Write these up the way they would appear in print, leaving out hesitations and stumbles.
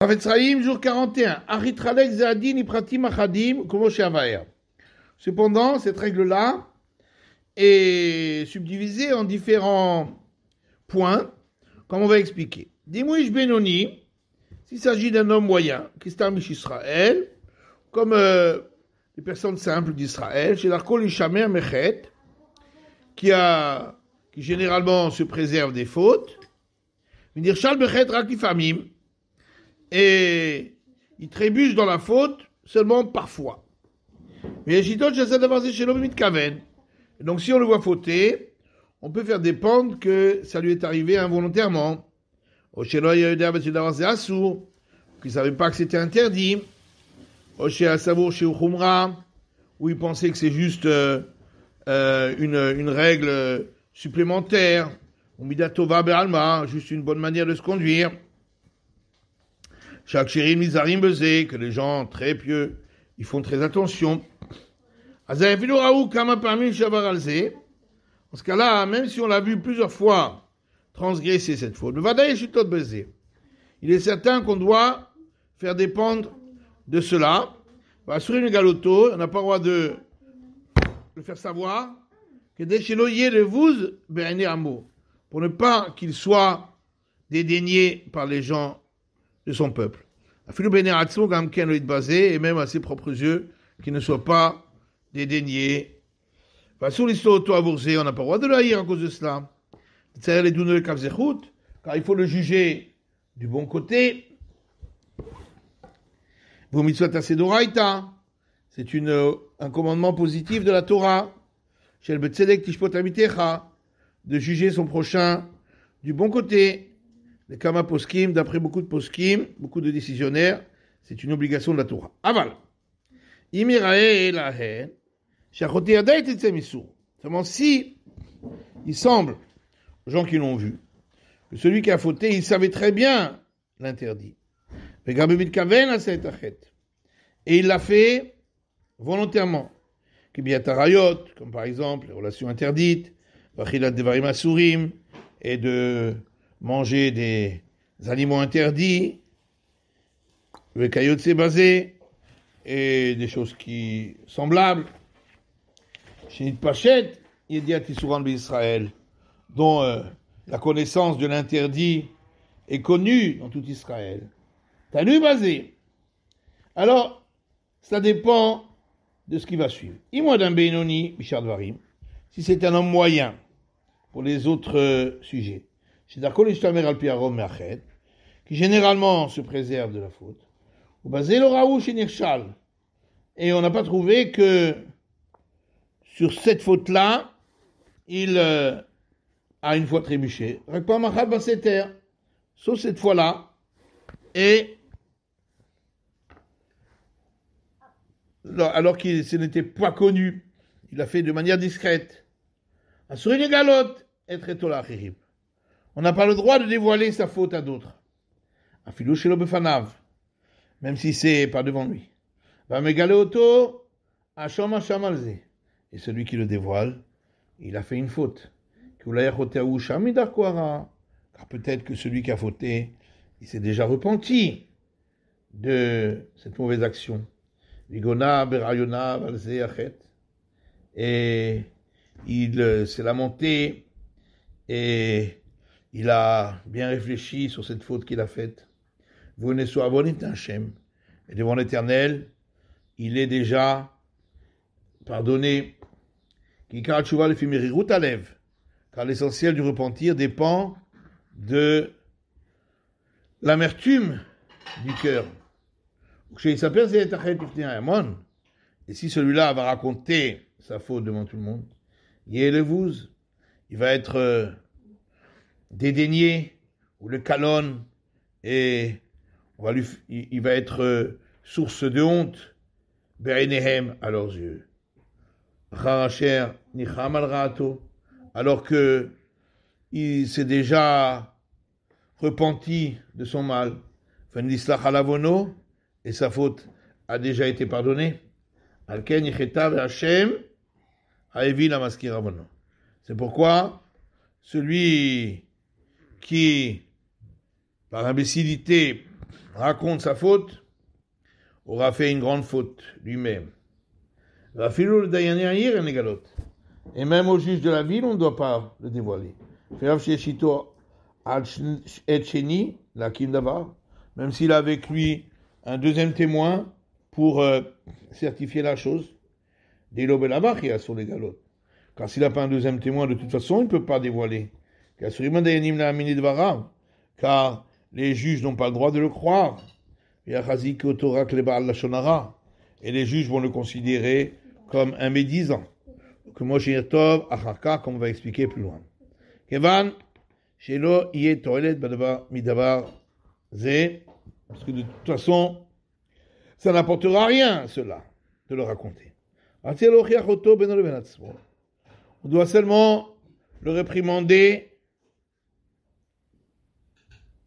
Chafetzraïm, jour 41. Aritralek Zadin Ipratim Achadim, Komo Sheavaer. Cependant, cette règle-là est subdivisée en différents points, comme on va expliquer. Dimouish Benoni, s'il s'agit d'un homme moyen, Kistarmish Israël, comme les personnes simples d'Israël, chez l'Arkol Ishamer Mechet, qui généralement se préserve des fautes, Minirshal Bechet Rakifamim, et il trébuche dans la faute seulement parfois. Mais donc si on le voit fauter, on peut faire dépendre que ça lui est arrivé involontairement. Qu'il ne savait pas que c'était interdit. Ou il pensait que c'est juste une règle supplémentaire. Ou midatova be'alma, juste une bonne manière de se conduire. Chaque chéri mizarim bezé, que les gens très pieux, ils font très attention. En ce cas-là, même si on l'a vu plusieurs fois transgresser cette faute, il est certain qu'on doit faire dépendre de cela. Sur une galoto, on n'a pas le droit de le faire savoir que d'écheloyer le vous pour ne pas qu'il soit dédaigné par les gens de son peuple. Et même à ses propres yeux, qu'il ne soit pas dédaigné. Sur l'histoire on n'a pas le droit de le haïr à cause de cela. Car il faut le juger du bon côté. C'est un commandement positif de la Torah. De juger son prochain du bon côté. Les Kama Poskim, d'après beaucoup de Poskim, beaucoup de décisionnaires, c'est une obligation de la Torah. Aval. Seulement si il semble aux gens qui l'ont vu que celui qui a fauté, il savait très bien l'interdit. Et il l'a fait volontairement. Comme par exemple les relations interdites, et de manger des aliments interdits, le kayotse basé, et des choses qui semblables. Shinit Pachet, il dit à Tisouran d'Israël, dont la connaissance de l'interdit est connue dans tout Israël. Tanu basé. Alors, ça dépend de ce qui va suivre. Imoadam Benoni, Bichard Varim, si c'est un homme moyen pour les autres sujets, qui généralement se préserve de la faute, ou basé le raou chez Nirchal, et on n'a pas trouvé que sur cette faute-là, il a une fois trébuché. Sauf cette fois-là, et alors qu'il ce n'était pas connu, il l'a fait de manière discrète. Sur une galotte, être étolachirib. On n'a pas le droit de dévoiler sa faute à d'autres. Afilou shelo befanav, même si c'est pas devant lui. Va megale auto, asham asham alze. Et celui qui le dévoile, il a fait une faute. Car peut-être que celui qui a fauté, il s'est déjà repenti de cette mauvaise action. Vigona berayona valze achet. Et il s'est lamenté et il a bien réfléchi sur cette faute qu'il a faite. Vous ne soyez abonné Hachem. Et devant l'Éternel, il est déjà pardonné. Car l'essentiel du repentir dépend de l'amertume du cœur. Et si celui-là va raconter sa faute devant tout le monde, il va être dédaigné, ou le calonne, et il va être source de honte, à leurs yeux. Alors que il s'est déjà repenti de son mal, et sa faute a déjà été pardonnée. C'est pourquoi celui qui, par imbécilité, raconte sa faute, aura fait une grande faute lui-même. Et même au juge de la ville, on ne doit pas le dévoiler. Même s'il a avec lui un deuxième témoin pour certifier la chose, des lobes là-bas qui a sur les galotes. Car s'il n'a pas un deuxième témoin, de toute façon, il ne peut pas dévoiler. Car les juges n'ont pas le droit de le croire. Et les juges vont le considérer comme un médisant. Comme on va expliquer plus loin. Kevan, Shelo yé toilet midavar zé, parce que de toute façon, ça n'apportera rien, cela, de le raconter. On doit seulement le réprimander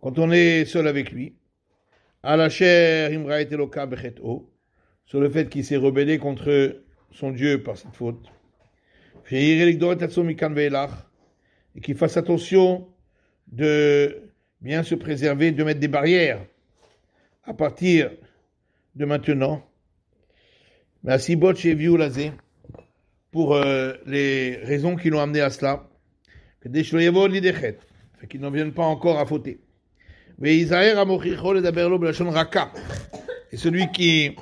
quand on est seul avec lui. Sur le fait qu'il s'est rebellé contre son Dieu par cette faute. Et qu'il fasse attention de bien se préserver, de mettre des barrières à partir de maintenant. Pour les raisons qui l'ont amené à cela, qu'ils n'en viennent pas encore à fauter. Et celui qui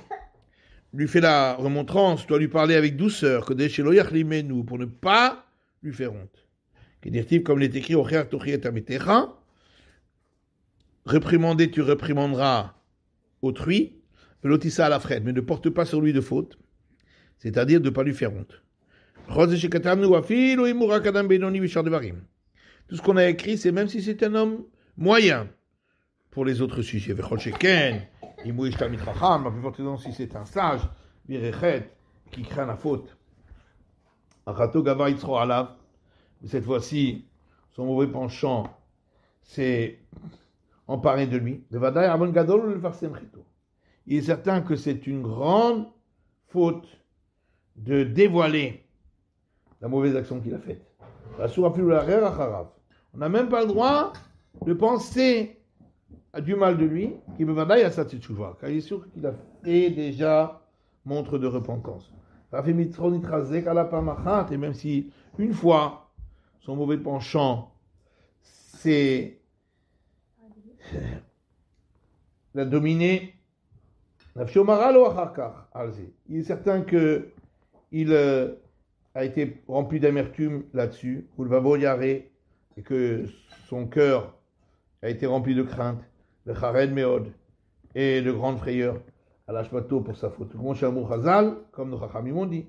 lui fait la remontrance doit lui parler avec douceur, pour ne pas lui faire honte. Comme il est écrit, réprimander, tu réprimanderas autrui, mais ne porte pas sur lui de faute, c'est-à-dire de ne pas lui faire honte. Tout ce qu'on a écrit, c'est même si c'est un homme moyen pour les autres sujets. La plus forte raison, si c'est un sage, qui craint la faute. Cette fois-ci, son mauvais penchant s'est emparé de lui. Il est certain que c'est une grande faute de dévoiler la mauvaise action qu'il a faite. On n'a même pas le droit de penser à du mal de lui, car il est sûr qu'il a fait déjà montre de repentance. Et même si une fois son mauvais penchant l'a dominé, il est certain qu'il a été rempli d'amertume là-dessus, et que son cœur a été rempli de crainte, de chared meod, et de grande frayeur, à l'ashmato pour sa faute. Comme nos chachamim ont dit,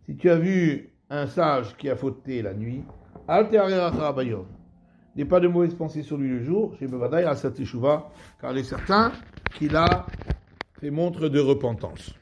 si tu as vu un sage qui a fauté la nuit, n'aie pas de mauvaises pensées sur lui le jour, car il est certain qu'il a fait montre de repentance.